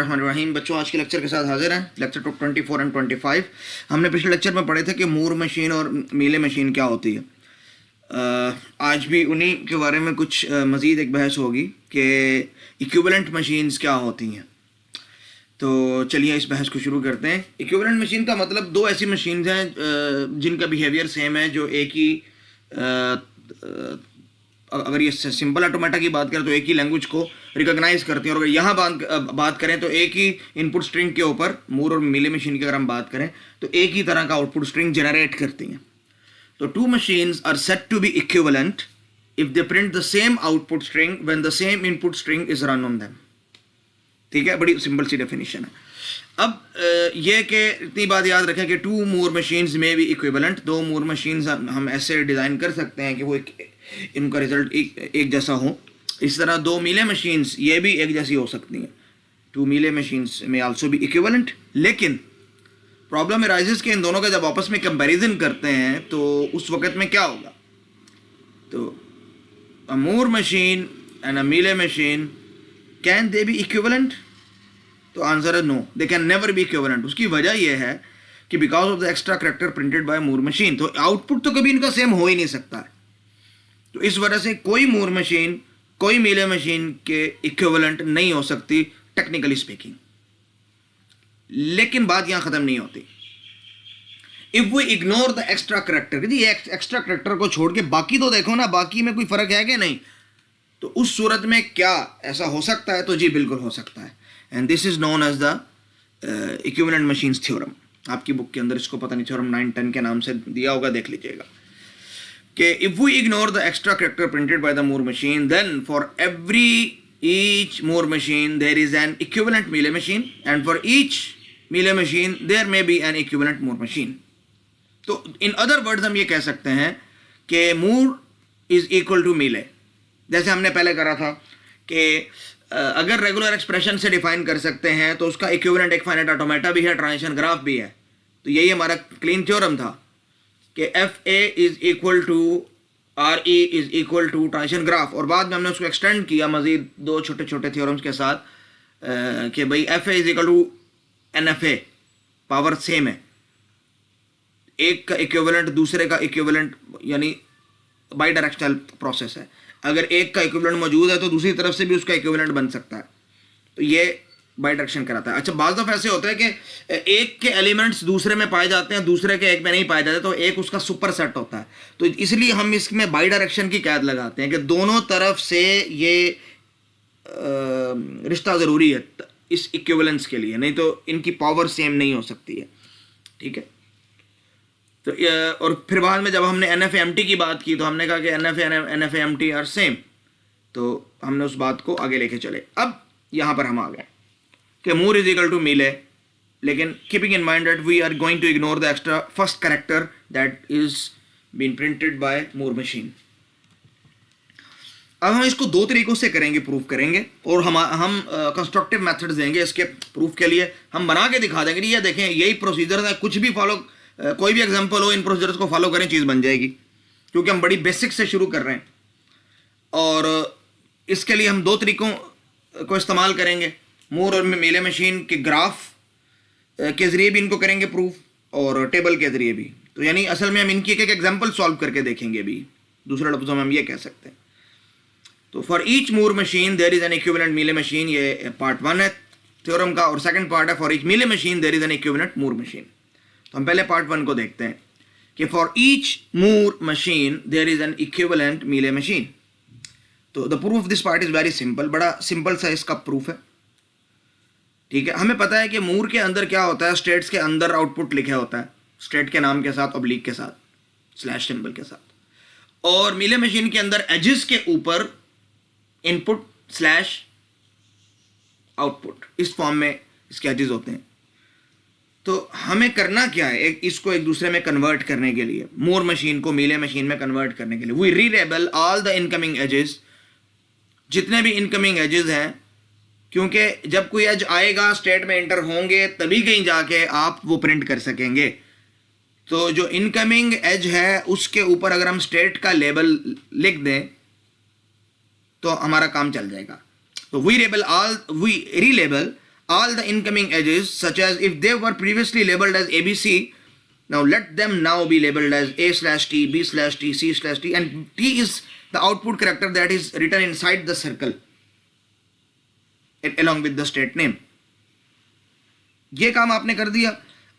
बिस्मिल्लाहिर्रहमानिर्रहीम। बच्चों, आज के लेक्चर के साथ हाजिर हैं, लेक्चर 24 एंड 25। हमने पिछले लेक्चर में पढ़े थे कि मूर मशीन और मीले मशीन क्या होती है। आज भी उन्हीं के बारे में कुछ मज़ीद एक बहस होगी कि इक्विवेलेंट मशीन्स क्या होती हैं। तो चलिए इस बहस को शुरू करते हैं। इक्विवेलेंट मशीन का मतलब दो ऐसी मशीन्स हैं जिनका बिहेवियर सेम है, जो एक ही अगर ये सिंपल ऑटोमेटा की बात करें तो एक ही लैंग्वेज को रिकॉग्नाइज करते हैं, और अगर यहाँ बात करें तो एक ही इनपुट स्ट्रिंग के ऊपर मूर और मीले मशीन की अगर हम बात करें तो एक ही तरह का आउटपुट स्ट्रिंग जनरेट करती हैं। तो two machines are said to be equivalent if they print the same output string when the same input string is run on them. ठीक है, बड़ी सिंपल सी डेफिनेशन है। अब ये कि इतनी बात याद रखें कि टू मूर मशीन्स में भी इक्विवेलेंट, दो मूर मशीन्स हम ऐसे डिज़ाइन कर सकते हैं कि वो इनका रिजल्ट एक जैसा हो। इस तरह दो मीले मशीन्स ये भी एक जैसी हो सकती हैं। टू मीले मशीन्स में आल्सो भी इक्विवेलेंट, लेकिन प्रॉब्लम अराइजेस कि इन दोनों का जब आपस में कंपैरिजन करते हैं तो उस वक्त में क्या होगा। तो अ Moore machine and a Mealy machine, can they be equivalent? तो आंसर है no, they can never be equivalent. उसकी वजह यह है कि because of the extra character printed by Moore machine, तो आउटपुट तो कभी इनका सेम हो ही नहीं सकता है। तो इस वजह से कोई मूर मशीन कोई मीले मशीन के इक्विवेलेंट नहीं हो सकती टेक्निकली स्पीकिंग। लेकिन बात यहां खत्म नहीं होती। If we ignore the extra character, यदि एक्स्ट्रा करैक्टर को छोड़ के बाकी तो देखो ना, बाकी में कोई फर्क है कि नहीं, तो उस सूरत में क्या ऐसा हो सकता है? तो जी बिल्कुल हो सकता है। And this is known as the equivalent machines theorem. आपकी बुक के अंदर इसको पता नहीं थ्योरम 9-10 के नाम से दिया होगा, देख लीजिएगा कि if we ignore the extra character printed by the Moore machine, then for each Moore machine there is an equivalent Mealy machine, and for each Mealy machine there may be an equivalent Moore machine. तो in other words हम ये कह सकते हैं कि Moore is equal to Mealy, जैसे हमने पहले करा था कि अगर रेगुलर एक्सप्रेशन से डिफाइन कर सकते हैं तो उसका इक्विवेलेंट एक फाइनाइट ऑटोमेटा भी है, ट्रांजिशन ग्राफ भी है। तो यही हमारा क्लीन थ्योरम था कि F A is equal to R E is equal to transition graph, और बाद में हमने उसको एक्सटेंड किया मजीद दो छोटे छोटे थ्योरम्स के साथ कि भाई F A is equal to N F A, power same है, एक का इक्विवेलेंट दूसरे का इक्विवेलेंट, यानी बाई डायरेक्शनल प्रोसेस है। अगर एक का इक्विवेलेंट मौजूद है तो दूसरी तरफ से भी उसका इक्विवेलेंट बन सकता है। तो ये बाई डायरेक्शन कराता है। अच्छा, बाज़ दफ़ा ऐसे होता है कि एक के एलिमेंट्स दूसरे में पाए जाते हैं, दूसरे के एक में नहीं पाए जाते, तो एक उसका सुपर सेट होता है। तो इसलिए हम इसमें बाई डायरेक्शन की कैद लगाते हैं कि दोनों तरफ से ये रिश्ता ज़रूरी है इस इक्विवेलेंस के लिए, नहीं तो इनकी पावर सेम नहीं हो सकती है। ठीक है, तो और फिर बाद में जब हमने एन एफ एम टी की बात की तो हमने कहा कि N F M T are same, तो हमने उस बात को आगे लेके चले। अब यहाँ पर हम आ गए कि मूर इज इक्वल टू मीले, लेकिन keeping in mind that we are going to ignore the extra first character that is been printed by Moore machine. अब हम इसको दो तरीकों से करेंगे, प्रूफ करेंगे, और हम कंस्ट्रक्टिव मेथड्स देंगे इसके प्रूफ के लिए। हम बना के दिखा देंगे, ये देखें यही प्रोसीजर है, कुछ भी फॉलो, कोई भी एग्जाम्पल हो, इन प्रोसीजर्स को फॉलो करें, चीज़ बन जाएगी, क्योंकि हम बड़ी बेसिक से शुरू कर रहे हैं। और इसके लिए हम दो तरीकों को इस्तेमाल करेंगे, मूर और मीले मशीन के ग्राफ के ज़रिए भी इनको करेंगे प्रूफ, और टेबल के ज़रिए भी। तो यानी असल में हम इनकी एक एग्जांपल सॉल्व करके देखेंगे भी, दूसरे लफ्ज़ों में हम ये कह सकते हैं। तो for each Moore machine there is an equivalent Mealy machine, ये पार्ट 1 है थ्योरम का, और सेकंड पार्ट है for each Mealy machine there is an equivalent Moore machine. तो हम पहले पार्ट 1 को देखते हैं कि for each Moore machine there is an equivalent Mealy machine. तो the proof of this part is very simple, बड़ा सिंपल सा इसका प्रूफ है। ठीक है, हमें पता है कि मूर के अंदर क्या होता है, स्टेट्स के अंदर आउटपुट लिखा होता है स्टेट के नाम के साथ, ऑब्लिक के साथ, स्लैश सिंबल के साथ, और मीले मशीन के अंदर एजेस के ऊपर इनपुट स्लैश आउटपुट, इस फॉर्म में इसके एजेस होते हैं। तो हमें करना क्या है, इसको एक दूसरे में कन्वर्ट करने के लिए, मूर मशीन को मीले मशीन में कन्वर्ट करने के लिए, we relabel all the incoming edges, जितने भी इनकमिंग एजेस हैं, क्योंकि जब कोई एज आएगा स्टेट में एंटर होंगे तभी कहीं जाके आप वो प्रिंट कर सकेंगे। तो जो इनकमिंग एज है उसके ऊपर अगर हम स्टेट का लेबल लिख दें तो हमारा काम चल जाएगा। तो we रीलेबल all the incoming edges, such as if they were previously labeled as ABC, now let them now be labeled as A/T, B/T, C/T, and T is the output character that is written inside the circle along with the state name. ये काम आपने कर दिया.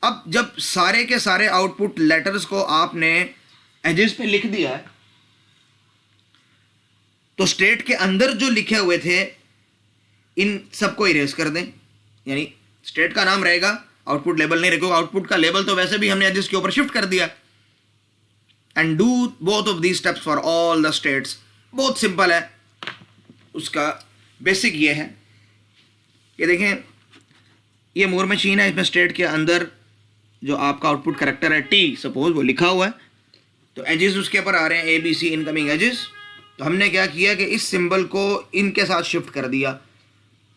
अब जब सारे के सारे आउटपुट लेटर्स को आपने एजेस पे लिख दिया है, तो स्टेट के अंदर जो लिखे हुए थे इन सबको इरेज कर दें. यानी स्टेट का नाम रहेगा, आउटपुट लेबल नहीं रहेगा. आउटपुट का लेबल तो वैसे भी हमने एजेस के ऊपर शिफ्ट कर दिया. And do both of these steps for all the states. बहुत सिंपल है. उसका बेसिक ये है, ये देखें, ये मूर मशीन है. इसमें स्टेट के अंदर जो आपका आउटपुट करेक्टर है टी, सपोज वो लिखा हुआ है, तो एजेस उसके ऊपर आ रहे हैं ABC इनकमिंग एजेस. तो हमने क्या किया कि इस सिंबल को इनके साथ शिफ्ट कर दिया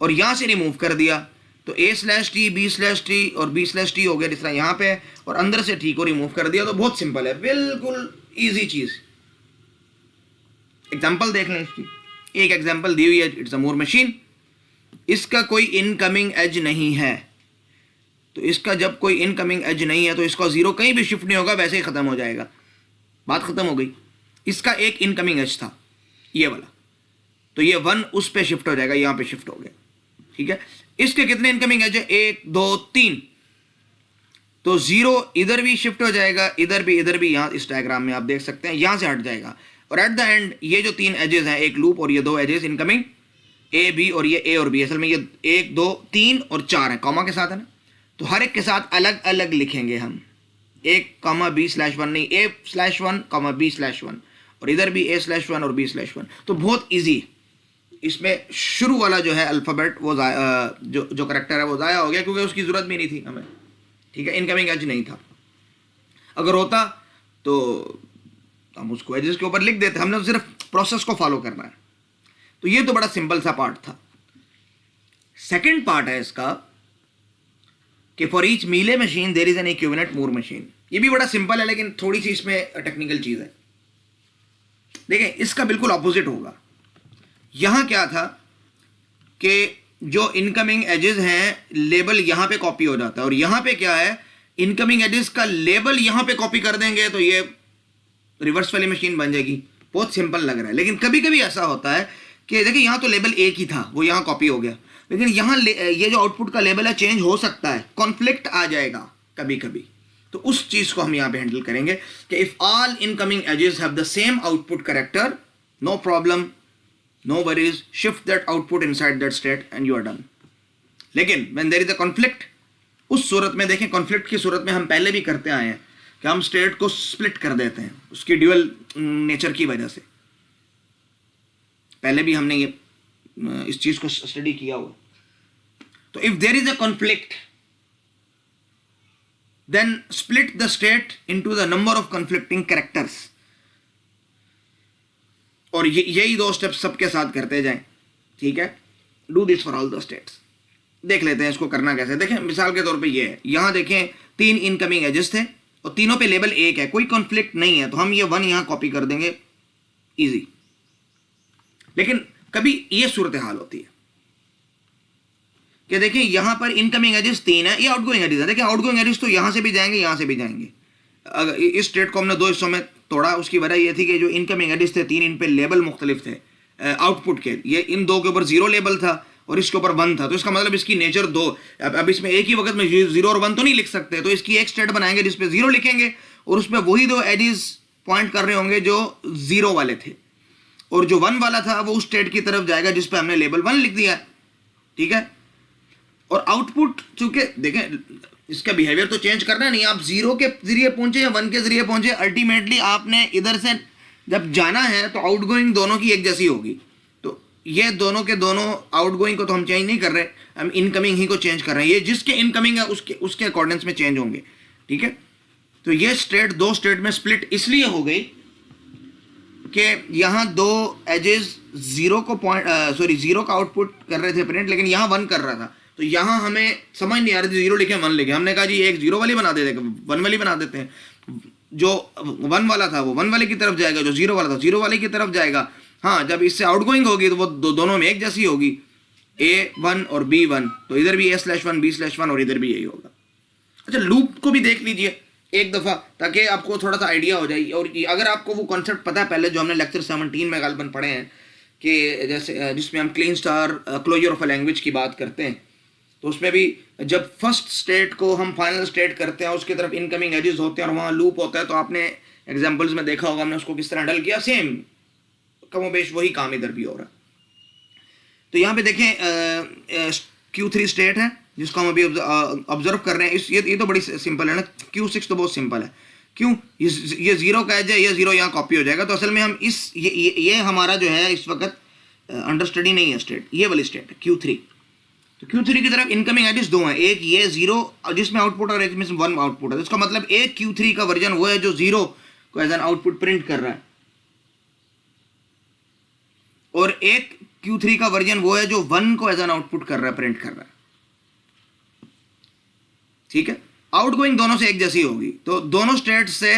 और यहाँ से रिमूव कर दिया. तो A/T, B/T और B/T हो गया जिस तरह यहाँ पे, और अंदर से T को रिमूव कर दिया. तो बहुत सिंपल है, बिल्कुल ईजी चीज़. एग्जाम्पल देख लें इसकी. एक एग्जाम्पल दी हुई है, इट्स अ मूर मशीन. इसका कोई इनकमिंग एज नहीं है, तो इसका जब कोई इनकमिंग एज नहीं है तो इसका जीरो कहीं भी शिफ्ट नहीं होगा, वैसे ही ख़त्म हो जाएगा. बात ख़त्म हो गई. इसका एक इनकमिंग एज था ये वाला, तो ये 1 उस पे शिफ्ट हो जाएगा, यहाँ पे शिफ्ट हो गया. ठीक है. इसके कितने इनकमिंग एज है? 1 2 3. तो 0 इधर भी शिफ्ट हो जाएगा, इधर भी. यहाँ इस डायग्राम में आप देख सकते हैं यहाँ से हट जाएगा. और एट द एंड ये जो 3 एजेस हैं, एक लूप और ये 2 एजेस इनकमिंग A B, और ये A और B, असल में ये 1 2 3 और 4 है, कॉमा के साथ है ना. तो हर एक के साथ अलग अलग लिखेंगे हम. 1, B/1 नहीं, A/1, B/1, और इधर भी A/1 और B/1. तो बहुत ईजी. इसमें शुरू वाला जो है अल्फ़ाबेट वो जो करेक्टर है वो ज़ाया हो गया, क्योंकि उसकी ज़रूरत भी नहीं थी हमें. ठीक है. इनकमिंग एज नहीं था. अगर होता तो हम उसको एजेस के ऊपर लिख देते. हमने सिर्फ प्रोसेस को फॉलो करना है. तो ये तो बड़ा सिंपल सा पार्ट था. सेकंड पार्ट है इसका कि for each Mealy machine there is an equivalent Moore machine. ये भी बड़ा सिंपल है, लेकिन थोड़ी सी इसमें टेक्निकल चीज़ है. देखें, इसका बिल्कुल ऑपोजिट होगा. यहाँ क्या था कि जो इनकमिंग एजेस हैं लेबल यहाँ पे कॉपी हो जाता है, और यहाँ पे क्या है, इनकमिंग एजेस का लेबल यहाँ पे कॉपी कर देंगे तो ये रिवर्स वाली मशीन बन जाएगी. बहुत सिंपल लग रहा है, लेकिन कभी कभी ऐसा होता है कि देखिए यहाँ तो लेबल एक ही था, वो यहाँ कॉपी हो गया, लेकिन यहाँ ये जो आउटपुट का लेबल है चेंज हो सकता है, कॉन्फ्लिक्ट आ जाएगा कभी कभी. तो उस चीज़ को हम यहाँ पे हैंडल करेंगे कि if all incoming edges have the same output character, no problem, no worries, shift that output inside that state and you are done. लेकिन when there is a conflict, उस सूरत में देखें, कॉन्फ्लिक्ट की सूरत में हम पहले भी करते आए हैं कि हम स्टेट को स्प्लिट कर देते हैं उसकी ड्यूअल नेचर की वजह से. पहले भी हमने ये इस चीज को स्टडी किया हुआ. तो if there is a conflict, then split the state into the number of conflicting characters. और यही 2 स्टेप्स सबके साथ करते जाएं. ठीक है. Do this for all the states. देख लेते हैं इसको करना कैसे. देखें, मिसाल के तौर पे ये है, यहां देखें 3 इनकमिंग एजेस थे और तीनों पे लेबल 1 है, कोई कॉन्फ्लिक्ट नहीं है, तो हम ये 1 यहां कॉपी कर देंगे, इजी. लेकिन कभी ये सूरत हाल होती है कि देखिए यहां पर इनकमिंग एजेस 3 है, ये आउटगोइंग एजेस है. देखिए आउटगोइंग एजेस तो यहां से भी जाएंगे, यहां से भी जाएंगे. अगर इस स्टेट को हमने 2 हिस्सों में तोड़ा, उसकी वजह ये थी कि जो इनकमिंग एजेस थे 3, इन पे लेबल मुख्तलिफ थे आउटपुट के. ये इन 2 के ऊपर 0 लेबल था और इसके ऊपर 1 था, तो इसका मतलब इसकी नेचर 2. अब इसमें एक ही वक्त में 0 और 1 तो नहीं लिख सकते, तो इसकी एक स्टेट बनाएंगे जिसपे 0 लिखेंगे और उसमें वही 2 एजेस पॉइंट कर रहे होंगे जो 0 वाले थे, और जो 1 वाला था वो उस स्टेट की तरफ जाएगा जिस पे हमने लेबल 1 लिख दिया. ठीक है. और आउटपुट, चूंकि देखें इसका बिहेवियर तो चेंज करना नहीं, आप 0 के जरिए पहुंचे या 1 के जरिए पहुंचे, अल्टीमेटली आपने इधर से जब जाना है तो आउटगोइंग दोनों की एक जैसी होगी. तो ये दोनों के दोनों, आउटगोइंग को तो हम चेंज नहीं कर रहे, हम इनकमिंग ही को चेंज कर रहे हैं. ये जिसके इनकमिंग है उसके अकॉर्डेंस में चेंज होंगे. ठीक है. तो ये स्टेट 2 स्टेट में स्प्लिट इसलिए हो गई कि यहाँ 2 एजेस 0 का आउटपुट कर रहे थे प्रिंट, लेकिन यहाँ 1 कर रहा था. तो यहाँ हमें समझ नहीं आ रही थी 0 लिखे 1 लिखे. हमने कहा जी एक 0 वाली बना देते, 1 वाली बना देते हैं. जो 1 वाला था वो 1 वाले की तरफ जाएगा, जो 0 वाला था 0 वाले की तरफ जाएगा. हाँ, जब इससे आउटगोइंग होगी तो वो दोनों में एक जैसी होगी. A1 और B1, तो इधर भी A/1 B/1 और इधर भी यही होगा। अच्छा, लूप को भी देख लीजिए एक दफ़ा ताकि आपको थोड़ा सा आइडिया हो जाए। और अगर आपको वो कॉन्सेप्ट पता है पहले जो हमने लेक्चर 17 में गालिबन पढ़े हैं कि जैसे जिसमें हम Kleene star closure of a language की बात करते हैं, तो उसमें भी जब फर्स्ट स्टेट को हम फाइनल स्टेट करते हैं उसकी तरफ इनकमिंग एजेस होते हैं और वहाँ लूप होता है, तो आपने एग्जाम्पल्स में देखा होगा हमने उसको किस तरह हल किया। सेम कमोबेश वही काम इधर भी हो रहा है। तो यहाँ पे देखें Q3 स्टेट है जिसको हम अभी ऑब्जर्व कर रहे हैं। ये तो बड़ी सिंपल है ना। Q6 तो बहुत सिंपल है। क्यों? ये जीरो का एज है, ये जीरो यहाँ कॉपी हो जाएगा। तो असल में हम ये हमारा जो है इस वक्त अंडर स्टडी नहीं है स्टेट, ये वाली स्टेट है Q3। तो Q3 की तरफ इनकमिंग एजेस दो हैं, एक ये जीरो जिसमें आउटपुट और एक में 1 आउटपुट है। इसका मतलब एक Q3 का वर्जन वो है जो जीरो को एज एन आउटपुट प्रिंट कर रहा है, और एक Q3 का वर्जन वो है जो 1 को एज एन आउटपुट कर रहा है, प्रिंट कर रहा है। ठीक है, आउटगोइंग दोनों से एक जैसी होगी, तो दोनों स्टेट से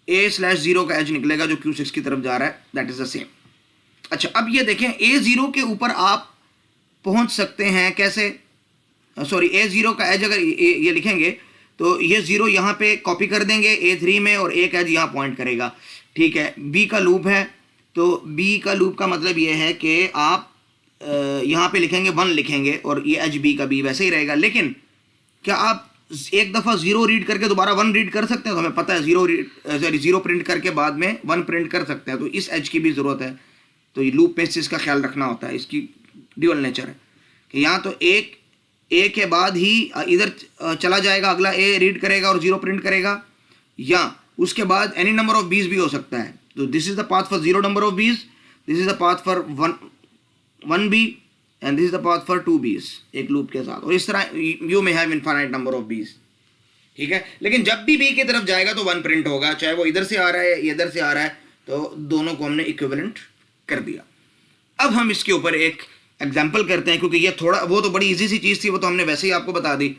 A/0 का एज निकलेगा जो Q6 की तरफ जा रहा है, दैट इज द सेम। अच्छा, अब ये देखें A0 के ऊपर आप पहुंच सकते हैं कैसे? सॉरी, A0 का एज अगर ये लिखेंगे तो ये जीरो यहाँ पे कॉपी कर देंगे A3 में और एक एज यहाँ पॉइंट करेगा। ठीक है, B का लूप है, तो B का लूप का मतलब ये है कि आप यहाँ पे लिखेंगे 1 लिखेंगे और ये एज B का B वैसे ही रहेगा। लेकिन क्या आप एक दफ़ा जीरो रीड करके दोबारा 1 रीड कर सकते हैं? तो हमें पता है जीरो प्रिंट करके बाद में 1 प्रिंट कर सकते हैं, तो इस एज की भी ज़रूरत है। तो ये लूप में इसका ख्याल रखना होता है, इसकी ड्यूअल नेचर है कि यहाँ तो एक ए के बाद ही इधर चला जाएगा, अगला ए रीड करेगा और जीरो प्रिंट करेगा, या उसके बाद एनी नंबर ऑफ बीज भी हो सकता है। तो this is the path for 0 number of B's, this is the path for 1 B and this is the path for 2 B's एक लूप के साथ। और इस तरह you may have infinite number of B's. ठीक है, लेकिन जब भी बी की तरफ जाएगा तो 1 प्रिंट होगा, चाहे वो इधर से आ रहा है इधर से आ रहा है, तो दोनों को हमने इक्विवेलेंट कर दिया। अब हम इसके ऊपर एक एग्जाम्पल करते हैं, क्योंकि ये थोड़ा वो तो बड़ी इजी सी चीज़ थी, वो तो हमने वैसे ही आपको बता दी,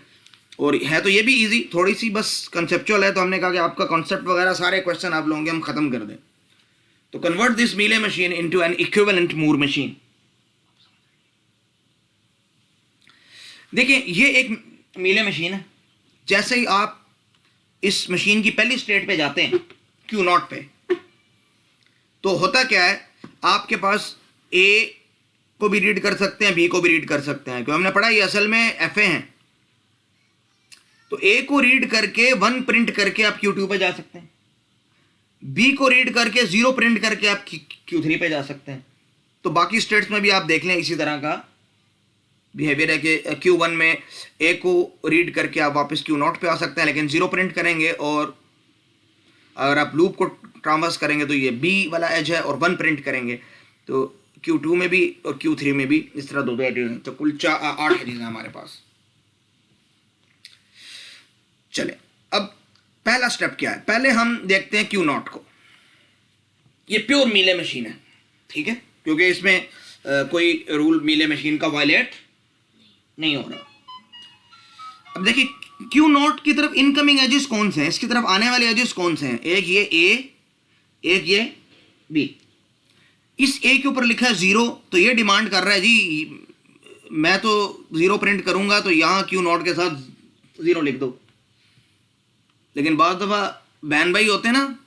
और है तो ये भी इजी, थोड़ी सी बस कंसेप्चुअल है। तो हमने कहा कि आपका कॉन्सेप्ट वगैरह सारे क्वेश्चन आप लोगों के हम खत्म कर दें। तो convert this Mealy machine into an equivalent Moore machine. देखिए, ये एक मीले मशीन है। जैसे ही आप इस मशीन की पहली स्टेट पे जाते हैं Q0 पे, तो होता क्या है, आपके पास ए को भी रीड कर सकते हैं, बी को भी रीड कर सकते हैं, क्योंकि हमने पढ़ा ये असल में FA हैं। तो ए को रीड करके 1 प्रिंट करके आप Q2 पे जा सकते हैं, बी को रीड करके 0 प्रिंट करके आप Q3 पे जा सकते हैं। तो बाकी स्टेट्स में भी आप देख लें इसी तरह का बिहेवियर है कि Q1 में ए को रीड करके आप वापस Q0 पे आ सकते हैं, लेकिन 0 प्रिंट करेंगे, और अगर आप लूप को ट्रांवर्स करेंगे तो ये बी वाला एज है, और 1 प्रिंट करेंगे तो Q2 में भी और Q3 में भी इस तरह 2 एजेस हैं। तो कुल 8 एजेस हैं हमारे पास। चले, अब पहला स्टेप क्या है, पहले हम देखते हैं Q0 को। ये प्योर मीले मशीन है, ठीक है, क्योंकि इसमें कोई रूल मीले मशीन का वायलेट नहीं हो रहा। अब देखिए Q0 की तरफ इनकमिंग एजेस कौन से हैं, इसकी तरफ आने वाले एजेस कौन से हैं? एक ये A, एक ये B। इस ए के ऊपर लिखा है 0, तो ये डिमांड कर रहा है जी मैं तो 0 प्रिंट करूंगा, तो यहाँ Q0 के साथ 0 लिख दो। लेकिन बाद दफ़ा बहन भाई होते हैं ना,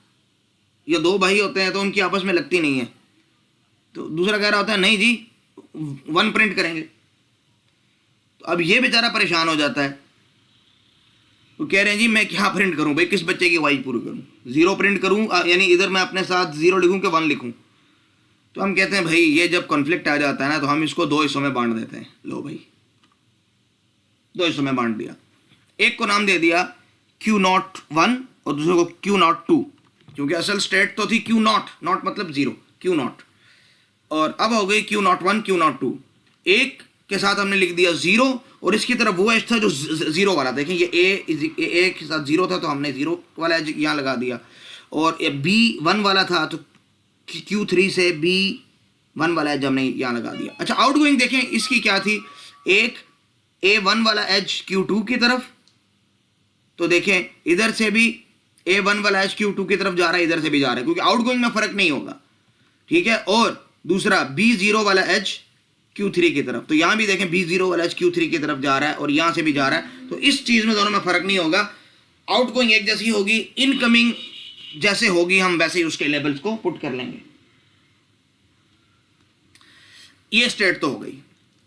या 2 भाई होते हैं, तो उनकी आपस में लगती नहीं है, तो दूसरा कह रहा होता है नहीं जी 1 प्रिंट करेंगे। तो अब ये बेचारा परेशान हो जाता है, तो कह रहे हैं जी मैं क्या प्रिंट करूं भाई, किस बच्चे की वाई पूरी करूं, 0 प्रिंट करूं, यानी इधर मैं अपने साथ 0 लिखूं कि 1 लिखूं। तो हम कहते हैं भाई ये जब कॉन्फ्लिक्ट आ जाता है ना, तो हम इसको 2 हिस्सों में बांट देते हैं। लो भाई 2 हिस्सों में बांट दिया, एक को नाम दे दिया Q01 और दूसरे को Q02, क्योंकि असल स्टेट तो थी Q0, नॉट मतलब 0, Q0, और अब हो गई Q01 Q02। एक के साथ हमने लिख दिया 0, और इसकी तरफ वो एज था जो 0 वाला। देखें ये ए के साथ 0 था, तो हमने 0 वाला एज यहाँ लगा दिया, और ये B1 वाला था, तो Q3 से B1 वाला एज हमने यहाँ लगा दिया। अच्छा, आउटगोइंग देखें इसकी क्या थी, एक A1 वाला एज Q2 की तरफ, तो देखें इधर से भी A1 वाला एज Q2 की तरफ जा रहा है, इधर से भी जा रहा है, क्योंकि आउटगोइंग में फर्क नहीं होगा। ठीक है, और दूसरा B0 वाला एज Q3 की तरफ। तो यहाँ भी देखें B0 वाला एज Q3 की तरफ जा रहा है और यहाँ से भी जा रहा है, तो इस चीज़ में दोनों में फ़र्क नहीं होगा, आउटगोइंग एक जैसी होगी, इनकमिंग जैसे होगी हम वैसे ही उसके लेवल्स को पुट कर लेंगे। ये स्टेट तो हो गई,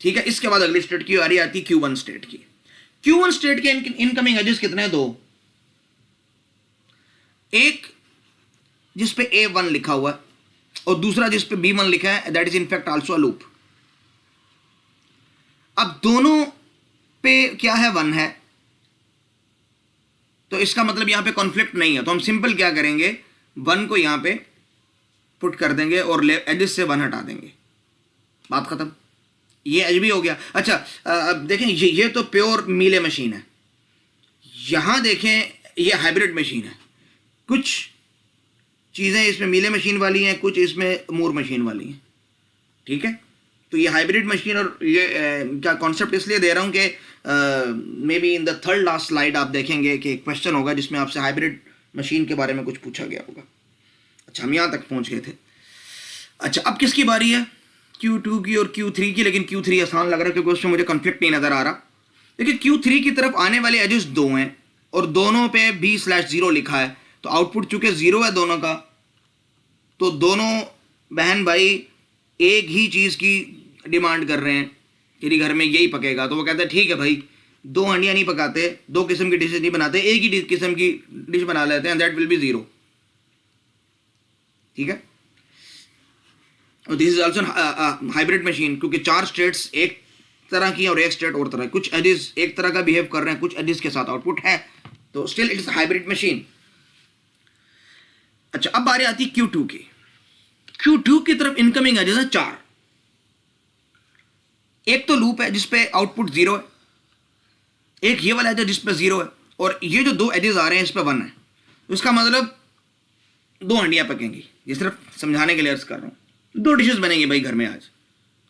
ठीक है। इसके बाद अगली स्टेट की बारी आती है Q1 स्टेट की। Q1 स्टेट के इनकमिंग एजेस कितने हैं? 2। एक जिस पे A1 लिखा हुआ है और दूसरा जिस पे B1 लिखा है, that is in fact also a loop. अब दोनों पे क्या है? 1 है, तो इसका मतलब यहां पे कॉन्फ्लिक्ट नहीं है। तो हम सिंपल क्या करेंगे, 1 को यहां पे पुट कर देंगे और एजेस से 1 हटा देंगे, बात खत्म। ये एज भी हो गया। अच्छा, अब देखें ये तो प्योर मीले मशीन है। यहां देखें ये हाइब्रिड मशीन है, कुछ चीज़ें इसमें मीले मशीन वाली हैं, कुछ इसमें मूर मशीन वाली हैं, ठीक है। तो ये हाइब्रिड मशीन, और ये क्या कॉन्सेप्ट इसलिए दे रहा हूँ कि may be in the third last slide आप देखेंगे कि एक क्वेश्चन होगा जिसमें आपसे हाइब्रिड मशीन के बारे में कुछ पूछा गया होगा। अच्छा, हम यहाँ तक पहुँच गए थे। अच्छा, अब किसकी बारी है? Q2 की और Q3 की, लेकिन Q3 आसान लग रहा है क्योंकि उसमें मुझे कॉन्फ्लिक्ट नहीं नज़र आ रहा। देखिए Q3 की तरफ आने वाले एजेस 2 हैं और दोनों पे B/0 लिखा है, तो आउटपुट चूंकि 0 है दोनों का, तो दोनों बहन भाई एक ही चीज़ की डिमांड कर रहे हैं कि घर में यही पकेगा। तो वो कहते हैं ठीक है भाई, 2 हांडियाँ नहीं पकाते, 2 किस्म की डिशेज नहीं बनाते, एक ही किस्म की डिश बना लेते हैं, दैट विल बी 0, ठीक है। और this is also hybrid machine, क्योंकि 4 स्टेट्स एक तरह की और एक स्टेट और तरह, कुछ एजेस एक तरह का बिहेव कर रहे हैं, कुछ एजेस के साथ आउटपुट है, तो still it is hybrid machine. अच्छा, अब बारी आती Q2 की। Q2 की तरफ इनकमिंग एजेस है 4। एक तो लूप है जिसपे आउटपुट 0 है, एक ये वाला एज जिस पे 0 है, और ये जो 2 एजेस आ रहे हैं इस पे 1 है। तो इसका मतलब 2 हांडियां पकेंगी। ये सिर्फ समझाने के लिए अर्ज कर रहा हूं, 2 डिशेस बनेंगी भाई घर में आज,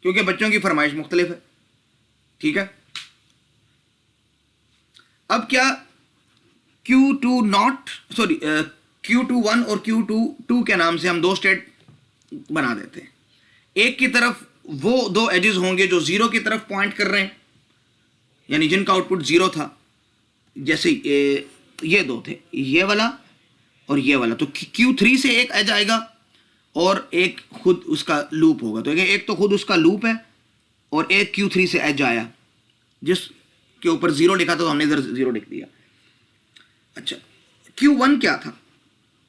क्योंकि बच्चों की फरमाइश मुख्तलिफ है, ठीक है। अब क्या Q21 और Q22 के नाम से हम 2 स्टेट बना देते हैं। एक की तरफ वो 2 एजेस होंगे जो 0 की तरफ पॉइंट कर रहे हैं, यानी जिनका आउटपुट 0 था, जैसे ये 2 थे, ये वाला और ये वाला। तो Q3 से एक एज आएगा और एक खुद उसका लूप होगा। तो एक तो खुद उसका लूप है और एक Q3 से एज आया जिसके ऊपर 0 लिखा था, तो हमने इधर 0 लिख दिया। अच्छा, Q1 क्या था?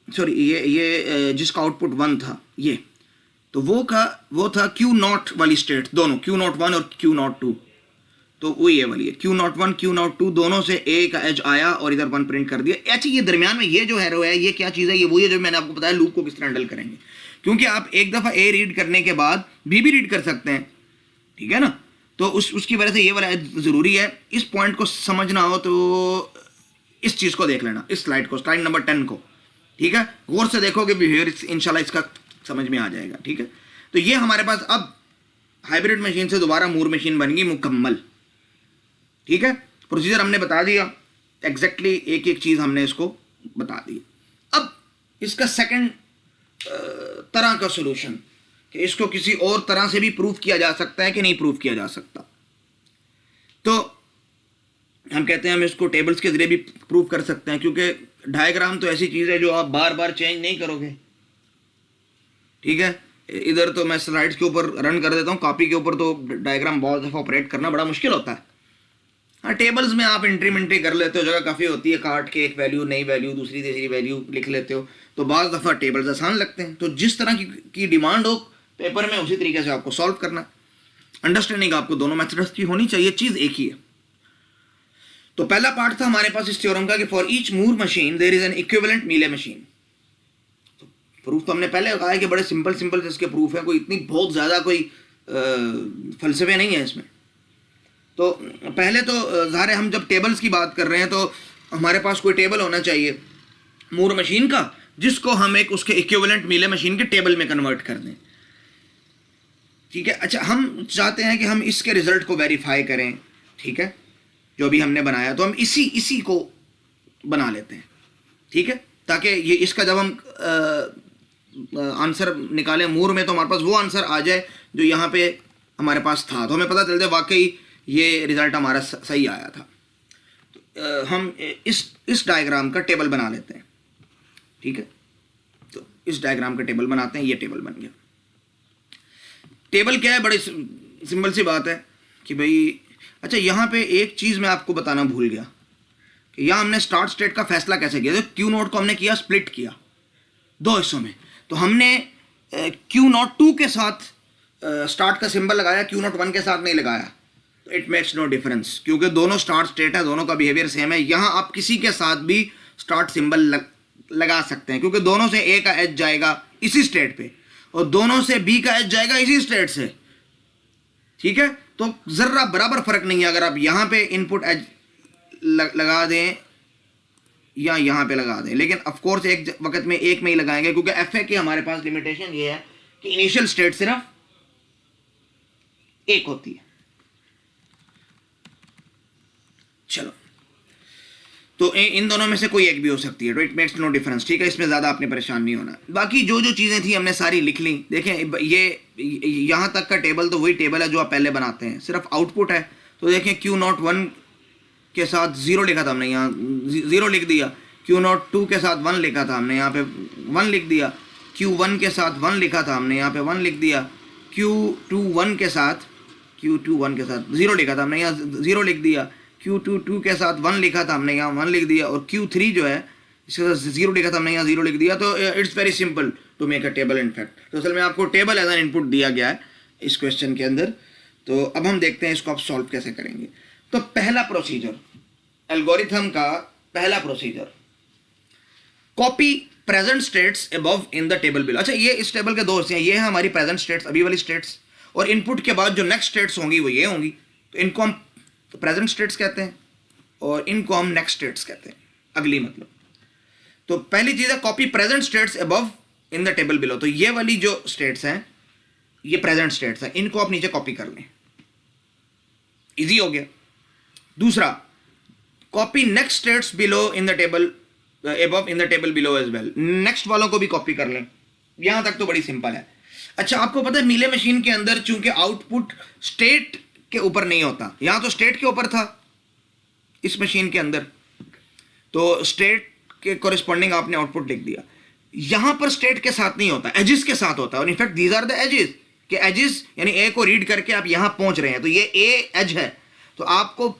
सॉरी, ये जिसका आउटपुट 1 था, ये तो वो था Q0 वाली स्टेट, दोनों Q01 और Q02, तो वो ये वाली है Q01 Q02, दोनों से ए का एज आया और इधर 1 प्रिंट कर दिया। अच्छा, ये दरमियान में ये जो है ये क्या चीज़ है? ये वही है जो मैंने आपको बताया लूप को किस तरह हैंडल करेंगे, क्योंकि आप एक दफ़ा ए रीड करने के बाद बी भी रीड कर सकते हैं, ठीक है ना। तो उसकी वजह से ये वाला एज ज़रूरी है। इस पॉइंट को समझना हो तो इस चीज़ को देख लेना, इस स्लाइड को, स्लाइड नंबर 10 को, ठीक है। गौर से देखोगे बिहेवियर, इंशाल्लाह इसका समझ में आ जाएगा, ठीक है। तो ये हमारे पास अब हाइब्रिड मशीन से दोबारा मूर मशीन बन गई मुकम्मल, ठीक है। प्रोसीजर हमने बता दिया, एग्जैक्टली एक एक चीज़ हमने इसको बता दी। अब इसका सेकंड तरह का सॉल्यूशन, कि इसको किसी और तरह से भी प्रूफ किया जा सकता है कि नहीं प्रूफ किया जा सकता। तो हम कहते हैं हम इसको टेबल्स के जरिए भी प्रूफ कर सकते हैं, क्योंकि डायग्राम तो ऐसी चीज़ है जो आप बार बार चेंज नहीं करोगे, ठीक है। इधर तो मैं स्लाइड्स के ऊपर रन कर देता हूँ, कॉपी के ऊपर तो डायग्राम बहुत दफ़ा ऑपरेट करना बड़ा मुश्किल होता है। हाँ, टेबल्स में आप एंट्री मेंट्री कर लेते हो, जगह काफ़ी होती है, काट के एक वैल्यू, नई वैल्यू, दूसरी तीसरी वैल्यू लिख लेते हो, तो बाज़ दफ़ा टेबल्स आसान लगते हैं। तो जिस तरह की डिमांड हो पेपर में, उसी तरीके से आपको सॉल्व करना। अंडरस्टैंडिंग आपको दोनों मेथड्स की होनी चाहिए, चीज़ एक ही है। तो पहला पार्ट था हमारे पास इस थ्योरम का कि for each Moore machine there is an equivalent Mealy machine. तो प्रूफ तो हमने पहले कहा है कि बड़े सिंपल इसके प्रूफ है, कोई इतनी बहुत ज़्यादा कोई फलसफे नहीं है इसमें। तो पहले तो ज़ाहिर है हम जब टेबल्स की बात कर रहे हैं तो हमारे पास कोई टेबल होना चाहिए मूर मशीन का, जिसको हम एक उसके इक्विवेलेंट मीले मशीन के टेबल में कन्वर्ट कर दें, ठीक है। अच्छा, हम चाहते हैं कि हम इसके रिजल्ट को वेरीफाई करें, ठीक है, जो भी हमने बनाया, तो हम इसी को बना लेते हैं, ठीक है, ताकि ये इसका जब हम आंसर निकालें मूर में, तो हमारे पास वो आंसर आ जाए जो यहाँ पे हमारे पास था, तो हमें पता चलता है वाकई ये रिज़ल्ट हमारा सही आया था। तो हम इस डायग्राम का टेबल बना लेते हैं, ठीक है। तो इस डायग्राम का टेबल बनाते हैं, ये टेबल बन गया। टेबल क्या है, बड़ी सिंपल सी बात है कि भाई, अच्छा यहाँ पे एक चीज़ मैं आपको बताना भूल गया कि यहाँ हमने स्टार्ट स्टेट का फैसला कैसे किया। तो क्यू नोट को हमने किया, स्प्लिट किया दो हिस्सों में। तो हमने क्यू नॉट 2 के साथ स्टार्ट का सिंबल लगाया, क्यू नॉट 1 के साथ नहीं लगाया। तो इट मेक्स नो डिफरेंस, क्योंकि दोनों स्टार्ट स्टेट है, दोनों का बिहेवियर सेम है। यहाँ आप किसी के साथ भी स्टार्ट सिंबल लगा सकते हैं, क्योंकि दोनों से ए का एज जाएगा इसी स्टेट पे और दोनों से बी का एज जाएगा इसी स्टेट से, ठीक है। तो जरा बराबर फर्क नहीं है अगर आप यहाँ पे इनपुट एज लगा दें या यहाँ पे लगा दें, लेकिन ऑफ कोर्स एक वक्त में एक में ही लगाएंगे, क्योंकि एफ ए की हमारे पास लिमिटेशन ये है कि इनिशियल स्टेट सिर्फ एक होती है। चलो, तो इन दोनों में से कोई एक भी हो सकती है, तो इट मेक्स नो डिफरेंस, ठीक है। इसमें ज़्यादा आपने परेशान नहीं होना। बाकी जो जो चीज़ें थी हमने सारी लिख ली। देखें, ये यहाँ तक का टेबल तो वही टेबल है जो आप पहले बनाते हैं, सिर्फ आउटपुट है। तो देखें, क्यू नॉट 1 के साथ 0 लिखा था हमने, यहाँ 0 लिख दिया। क्यू नॉट 2 के साथ 1 लिखा था हमने, यहाँ पे 1 लिख दिया। Q1 के साथ 1 लिखा था हमने, यहाँ पे 1 लिख दिया। Q21 के साथ 0 लिखा था हमने, यहाँ 0 लिख दिया। Q22 के साथ 1 लिखा था हमने, यहाँ 1 लिख दिया। और Q3 जो है इसके साथ 0 लिखा था हमने, यहाँ 0 लिख दिया। तो it's very simple to make a table in fact. तो असल में आपको टेबल एज एन इनपुट दिया गया है इस क्वेश्चन के अंदर। तो अब हम देखते हैं इसको आप सॉल्व कैसे करेंगे। तो पहला प्रोसीजर, एल्गोरिथम का पहला procedure, copy present states above in the table below. अच्छा, ये इस टेबल के दो हिस्से हैं, ये है हमारी प्रेजेंट स्टेट्स, अभी वाली स्टेट्स, और इनपुट के बाद जो नेक्स्ट स्टेट्स होंगी वो ये होंगी। तो इनको हम प्रेजेंट स्टेट्स कहते हैं और इनको हम नेक्स्ट स्टेट्स कहते हैं, अगली मतलब। तो पहली चीज़ है copy present states above in the table below. तो ये वाली जो स्टेट्स हैं ये प्रेजेंट स्टेट्स हैं, इनको आप नीचे कॉपी कर लें, इजी हो गया। दूसरा, copy next states below in the table above in the table below as well. Next वालों को भी कॉपी कर लें, यहां तक तो बड़ी सिंपल है। अच्छा, आपको पता है मीले मशीन के अंदर चूंकि आउटपुट स्टेट के ऊपर नहीं होता, यहां तो स्टेट के ऊपर था इस मशीन के अंदर, तो स्टेट के कोरिस्पॉन्डिंग आपने आउटपुट लिख दिया। यहां पर स्टेट के साथ नहीं होता, एजिस के साथ होता है। और in fact these are the edges, कि एजिस यानी ए को रीड करके आप यहां पहुंच रहे हैं, तो ये ए एज है। तो आपको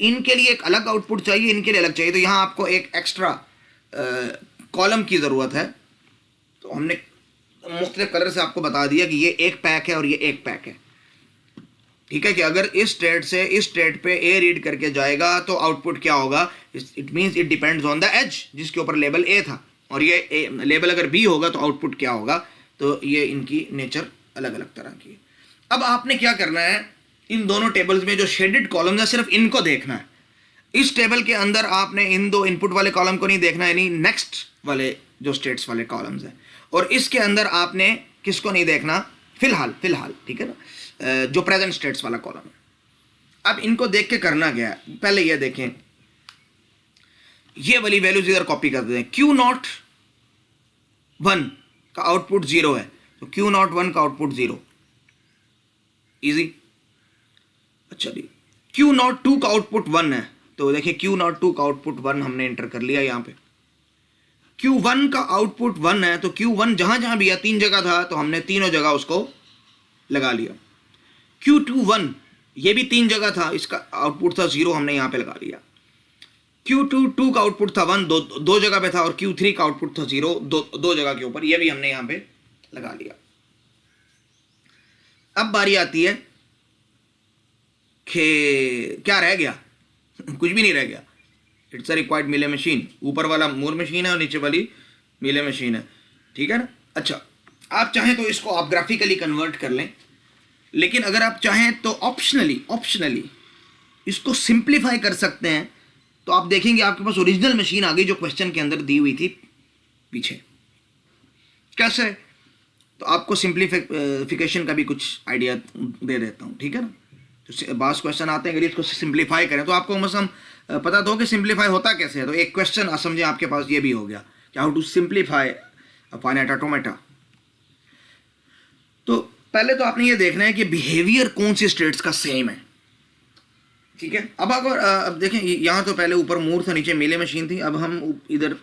इनके लिए एक अलग आउटपुट चाहिए, इनके लिए अलग चाहिए। तो यहां आपको एक एक्स्ट्रा कॉलम की ज़रूरत है। तो हमने मुख्तलिफ कलर से आपको बता दिया कि ये एक पैक है और ये एक पैक है, ठीक है। कि अगर इस स्टेट से इस स्टेट पे ए रीड करके जाएगा तो आउटपुट क्या होगा, it means it depends on the edge जिसके ऊपर लेबल ए था, और ये लेबल अगर बी होगा तो आउटपुट क्या होगा। तो ये इनकी नेचर अलग अलग तरह की है। अब आपने क्या करना है, इन दोनों टेबल्स में जो शेडेड कॉलम्स है सिर्फ इनको देखना है। इस टेबल के अंदर आपने इन दो इनपुट वाले कॉलम को नहीं देखना, यानी नेक्स्ट वाले जो स्टेट्स वाले कॉलम्स हैं। और इसके अंदर आपने किसको नहीं देखना, फिलहाल, ठीक है ना, जो प्रेजेंट स्टेट्स वाला कॉलम है। अब इनको देख के करना क्या है, पहले ये देखें, ये वाली वैल्यूज इधर कॉपी कर दें। Q0 1 का आउटपुट 0 है, तो Q0 1 का आउटपुट 0, इजी। अच्छा जी, Q0 2 का आउटपुट 1 है, तो देखिए Q0 2 का आउटपुट 1 हमने एंटर कर लिया यहाँ पे। Q1 का आउटपुट 1 है, तो Q1 जहां जहां भी है, 3 जगह था तो हमने तीनों जगह उसको लगा लिया। Q21 ये भी 3 जगह था, इसका आउटपुट था 0, हमने यहाँ पे लगा लिया। Q22 का आउटपुट था 1, दो जगह पे था, और Q3 का आउटपुट था 0, दो जगह के ऊपर, ये भी हमने यहाँ पे लगा लिया। अब बारी आती है कि क्या रह गया कुछ भी नहीं रह गया। It's a required Mealy machine, ऊपर वाला मूर मशीन है और नीचे वाली मीले मशीन है, ठीक है ना। अच्छा, आप चाहें तो इसको आप ग्राफिकली कन्वर्ट कर लें, लेकिन अगर आप चाहें तो ऑप्शनली इसको सिंप्लीफाई कर सकते हैं। तो आप देखेंगे आपके पास ओरिजिनल मशीन आ गई जो क्वेश्चन के अंदर दी हुई थी पीछे। कैसे, तो आपको सिंप्लीफिकेशन का भी कुछ आइडिया दे देता हूँ, ठीक है ना। तो बास क्वेश्चन आते हैं, अगर इसको सिंप्लीफाई करें तो आपको कम से कम पता तो हो कि सिंप्लीफाई होता कैसे है। तो एक क्वेश्चन समझे आपके पास ये भी हो गया कि how to simplify a finite automata. तो पहले तो आपने ये देखना है कि बिहेवियर कौन सी स्टेट्स का सेम है, ठीक है। अब अगर अब देखें यहाँ तो पहले ऊपर मूर था, नीचे मीले मशीन थी, अब हम इधर